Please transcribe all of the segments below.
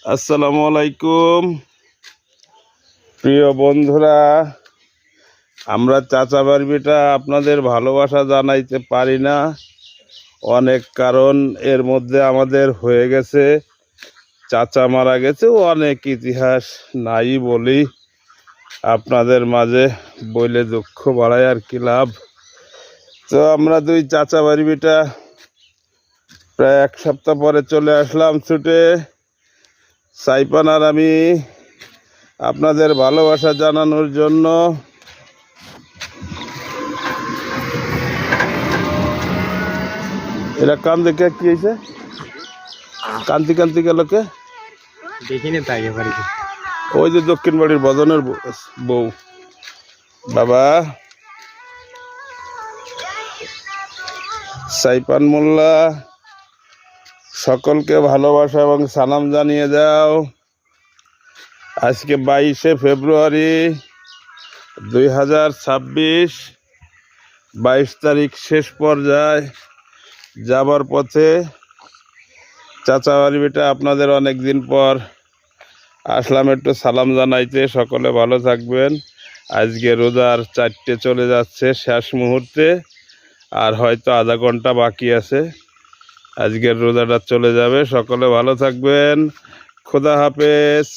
আসসালামু আলাইকুম প্রিয় বন্ধুরা, আমরা চাচা বারবিটা আপনাদের ভালোবাসা জানাইতে পারি না। অনেক কারণ এর মধ্যে আমাদের হয়ে গেছে। চাচা মারা গেছে, অনেক ইতিহাস নাই বলি আপনাদের মাঝে বলে দুঃখ বাড়ায় আর কি লাভ। তো আমরা দুই চাচা বারবিটা প্রায় এক সপ্তাহ পরে চলে আসলাম ছুটে। সাইপান আর আমি আপনাদের ভালোবাসা জানানোর জন্য। এরা কান দেখে কি হয়েছে? কান্তি কান্তি গেল কে? দেখিনি তাই বাড়িতে। ওই যে দক্ষিণ বাড়ির বদনের বউ। বাবা সাইপান মোল্লা, সকলকে ভালোবাসা এবং সালাম জানিয়ে দাও। আজকে 22শে ফেব্রুয়ারি 2026, 22 তারিখ শেষ পর্যায়ে যাবার পথে। চাচা বাড়িটা আপনাদের অনেক দিন পর আসলাম একটু সালাম জানাইতে। সকলে ভালো থাকবেন। আজকে রোজার 4টে চলে যাচ্ছে, শেষ মুহূর্তে আর হয়তো আধা ঘন্টা বাকি আছে, আজকের রোজাটা চলে যাবে। সকলে ভালো থাকবেন। খোদা হাফেজ।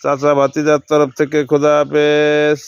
চাচা ভাতিজার তরফ থেকে খোদা হাফেজ।